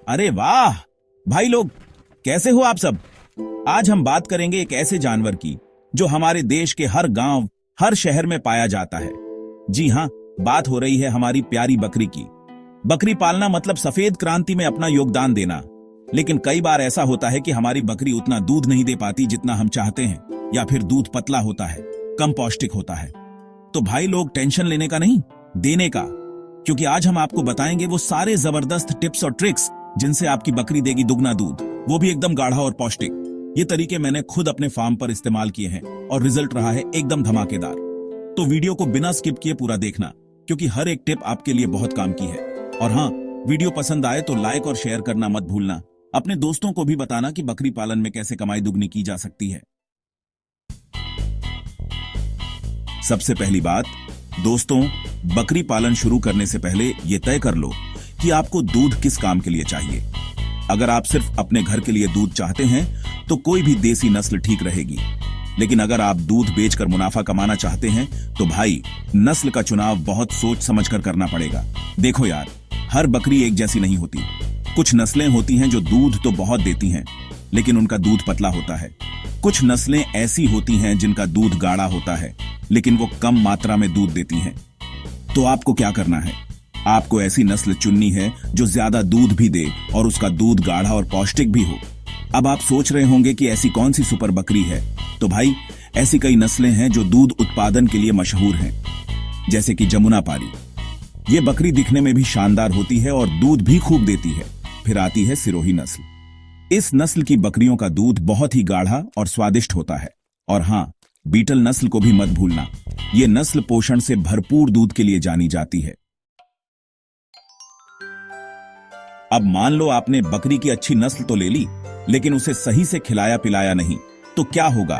अरे वाह भाई लोग, कैसे हो आप सब। आज हम बात करेंगे एक ऐसे जानवर की जो हमारे देश के हर गांव, हर शहर में पाया जाता है। जी हां, बात हो रही है हमारी प्यारी बकरी की। बकरी पालना मतलब सफेद क्रांति में अपना योगदान देना। लेकिन कई बार ऐसा होता है कि हमारी बकरी उतना दूध नहीं दे पाती जितना हम चाहते हैं, या फिर दूध पतला होता है, कम पौष्टिक होता है। तो भाई लोग, टेंशन लेने का नहीं, देने का। क्योंकि आज हम आपको बताएंगे वो सारे जबरदस्त टिप्स और ट्रिक्स जिनसे आपकी बकरी देगी दुगना दूध, वो भी एकदम गाढ़ा और पौष्टिक। ये तरीके मैंने खुद अपने फार्म पर इस्तेमाल किए हैं और रिजल्ट रहा है एकदम धमाकेदार। तो वीडियो को बिना स्किप किए पूरा देखना, क्योंकि हर एक टिप आपके लिए बहुत काम की है। और हाँ, वीडियो पसंद आए तो लाइक और शेयर करना मत भूलना। अपने दोस्तों को भी बताना कि बकरी पालन में कैसे कमाई दुगनी की जा सकती है। सबसे पहली बात, दोस्तों, बकरी पालन शुरू करने से पहले यह तय कर लो कि आपको दूध किस काम के लिए चाहिए। अगर आप सिर्फ अपने घर के लिए दूध चाहते हैं तो कोई भी देसी नस्ल ठीक रहेगी। लेकिन अगर आप दूध बेचकर मुनाफा कमाना चाहते हैं तो भाई, नस्ल का चुनाव बहुत सोच समझकर करना पड़ेगा। देखो यार, हर बकरी एक जैसी नहीं होती। कुछ नस्लें होती हैं जो दूध तो बहुत देती हैं, लेकिन उनका दूध पतला होता है। कुछ नस्लें ऐसी होती हैं जिनका दूध गाढ़ा होता है, लेकिन वो कम मात्रा में दूध देती हैं। तो आपको क्या करना है? आपको ऐसी नस्ल चुननी है जो ज्यादा दूध भी दे और उसका दूध गाढ़ा और पौष्टिक भी हो। अब आप सोच रहे होंगे कि ऐसी कौन सी सुपर बकरी है। तो भाई, ऐसी कई नस्लें हैं जो दूध उत्पादन के लिए मशहूर हैं, जैसे कि जमुनापारी। ये बकरी दिखने में भी शानदार होती है और दूध भी खूब देती है। फिर आती है सिरोही नस्ल। इस नस्ल की बकरियों का दूध बहुत ही गाढ़ा और स्वादिष्ट होता है। और हाँ, बीटल नस्ल को भी मत भूलना। ये नस्ल पोषण से भरपूर दूध के लिए जानी जाती है। अब मान लो आपने बकरी की अच्छी नस्ल तो ले ली, लेकिन उसे सही से खिलाया पिलाया नहीं, तो क्या होगा?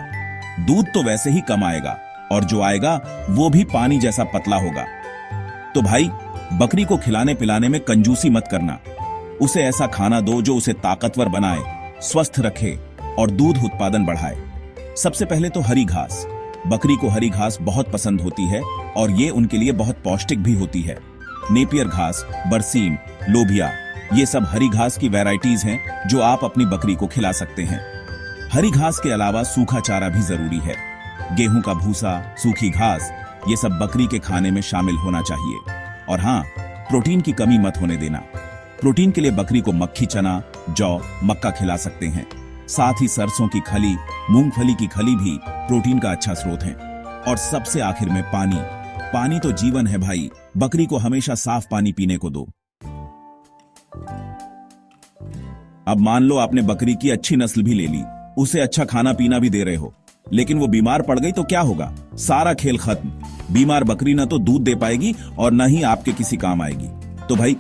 दूध तो वैसे ही कम आएगा, और जो आएगा वो भी पानी जैसा पतला होगा। तो भाई, बकरी को खिलाने पिलाने में कंजूसी मत करना। उसे ऐसा खाना दो जो उसे ताकतवर बनाए, स्वस्थ रखे और दूध उत्पादन बढ़ाए। सबसे पहले तो हरी घास। बकरी को हरी घास बहुत पसंद होती है और ये उनके लिए बहुत पौष्टिक भी होती है। नेपियर घास, बरसीम, लोबिया, ये सब हरी घास की वैरायटीज हैं जो आप अपनी बकरी को खिला सकते हैं। हरी घास के अलावा सूखा चारा भी जरूरी है। गेहूं का भूसा, सूखी घास, ये सब बकरी के खाने में शामिल होना चाहिए। और हाँ, प्रोटीन की कमी मत होने देना। प्रोटीन के लिए बकरी को मक्खी चना, जौ, मक्का खिला सकते हैं। साथ ही सरसों की खली, मूंगफली की खली भी प्रोटीन का अच्छा स्रोत है। और सबसे आखिर में पानी। पानी तो जीवन है भाई। बकरी को हमेशा साफ पानी पीने को दो। अब मान लो आपने बकरी की अच्छी नस्ल भी ले ली, उसे अच्छा खाना पीना भी दे रहे हो, लेकिन वो बीमार पड़ गई तो क्या होगा? सारा खेल खत्म। बीमार बकरी ना तो दूध दे पाएगी और न ही आपके किसी काम आएगी। तो भाई,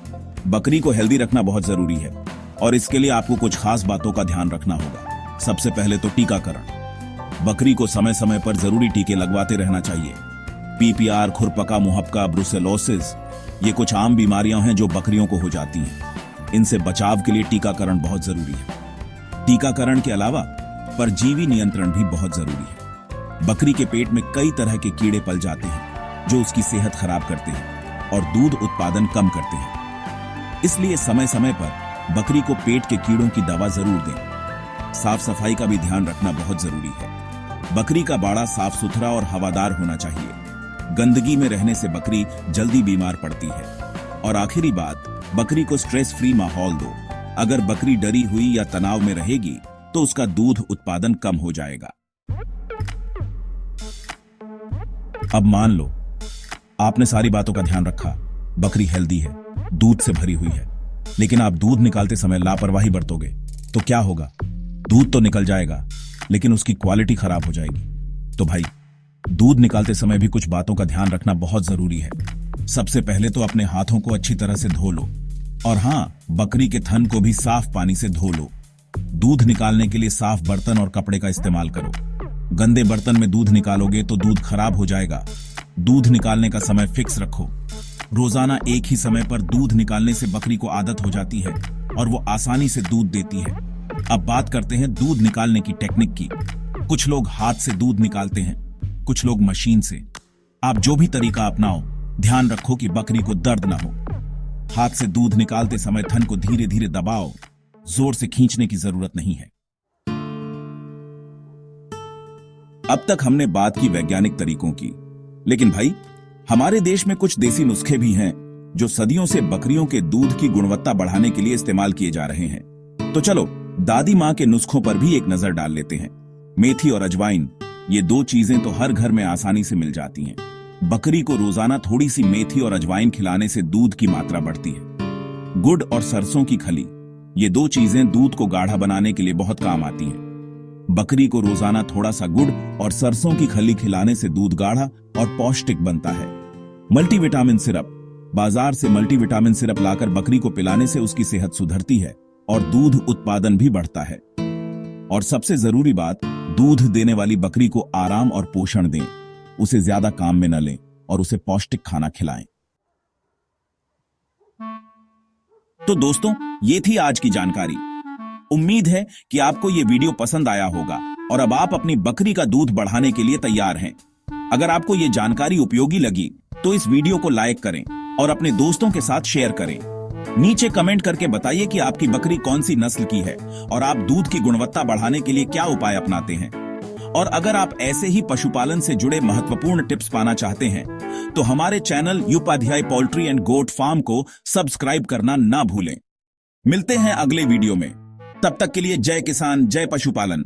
बकरी को हेल्दी रखना बहुत जरूरी है, और इसके लिए आपको कुछ खास बातों का ध्यान रखना होगा। सबसे पहले तो टीकाकरण। बकरी को समय समय पर जरूरी टीके लगवाते रहना चाहिए। पीपीआर, खुरपका मुहपका, ब्रुसेलोसिस, ये कुछ आम बीमारियां हैं जो बकरियों को हो जाती हैं। इनसे बचाव के लिए टीकाकरण बहुत जरूरी है। टीकाकरण के अलावा परजीवी नियंत्रण भी बहुत जरूरी है। बकरी के पेट में कई तरह के कीड़े पल जाते हैं जो उसकी सेहत खराब करते हैं और दूध उत्पादन कम करते हैं। इसलिए समय समय पर बकरी को पेट के कीड़ों की दवा जरूर दें। साफ सफाई का भी ध्यान रखना बहुत जरूरी है। बकरी का बाड़ा साफ सुथरा और हवादार होना चाहिए। गंदगी में रहने से बकरी जल्दी बीमार पड़ती है। और आखिरी बात, बकरी को स्ट्रेस फ्री माहौल दो। अगर बकरी डरी हुई या तनाव में रहेगी तो उसका दूध उत्पादन कम हो जाएगा। अब मान लो आपने सारी बातों का ध्यान रखा, बकरी हेल्दी है, दूध से भरी हुई है, लेकिन आप दूध निकालते समय लापरवाही बरतोगे तो क्या होगा? दूध तो निकल जाएगा, लेकिन उसकी क्वालिटी खराब हो जाएगी। तो भाई, दूध निकालते समय भी कुछ बातों का ध्यान रखना बहुत जरूरी है। सबसे पहले तो अपने हाथों को अच्छी तरह से धो लो। और हाँ, बकरी के थन को भी साफ पानी से धो लो। दूध निकालने के लिए साफ बर्तन और कपड़े का इस्तेमाल करो। गंदे बर्तन में दूध निकालोगे तो दूध खराब हो जाएगा। दूध निकालने का समय फिक्स रखो। रोजाना एक ही समय पर दूध निकालने से बकरी को आदत हो जाती है और वो आसानी से दूध देती है। अब बात करते हैं दूध निकालने की टेक्निक की। कुछ लोग हाथ से दूध निकालते हैं, कुछ लोग मशीन से। आप जो भी तरीका अपनाओ, ध्यान रखो कि बकरी को दर्द ना हो। हाथ से दूध निकालते समय थन को धीरे धीरे दबाओ, जोर से खींचने की जरूरत नहीं है। अब तक हमने बात की वैज्ञानिक तरीकों की, लेकिन भाई हमारे देश में कुछ देसी नुस्खे भी हैं जो सदियों से बकरियों के दूध की गुणवत्ता बढ़ाने के लिए इस्तेमाल किए जा रहे हैं। तो चलो दादी माँ के नुस्खों पर भी एक नजर डाल लेते हैं। मेथी और अजवाइन, ये दो चीजें तो हर घर में आसानी से मिल जाती हैं। बकरी को रोजाना थोड़ी सी मेथी और अजवाइन खिलाने से दूध की मात्रा बढ़ती है। गुड़ और सरसों की खली, ये दो चीजें दूध को गाढ़ा बनाने के लिए बहुत काम आती हैं। बकरी को रोजाना थोड़ा सा गुड़ और सरसों की खली खिलाने से दूध गाढ़ा और पौष्टिक बनता है। मल्टीविटामिन सिरप, बाजार से मल्टीविटामिन सिरप लाकर बकरी को पिलाने से उसकी सेहत सुधरती है और दूध उत्पादन भी बढ़ता है। और सबसे जरूरी बात, दूध देने वाली बकरी को आराम और पोषण दें, उसे ज्यादा काम में न लें और उसे पौष्टिक खाना खिलाएं। तो दोस्तों, ये थी आज की जानकारी। उम्मीद है कि आपको ये वीडियो पसंद आया होगा और अब आप अपनी बकरी का दूध बढ़ाने के लिए तैयार हैं। अगर आपको ये जानकारी उपयोगी लगी तो इस वीडियो को लाइक करें और अपने दोस्तों के साथ शेयर करें। नीचे कमेंट करके बताइए कि आपकी बकरी कौन सी नस्ल की है और आप दूध की गुणवत्ता बढ़ाने के लिए क्या उपाय अपनाते हैं। और अगर आप ऐसे ही पशुपालन से जुड़े महत्वपूर्ण टिप्स पाना चाहते हैं तो हमारे channel Upadhyay poultry and goat farm को सब्सक्राइब करना ना भूलें। मिलते हैं अगले वीडियो में, तब तक के लिए जय किसान, जय पशुपालन।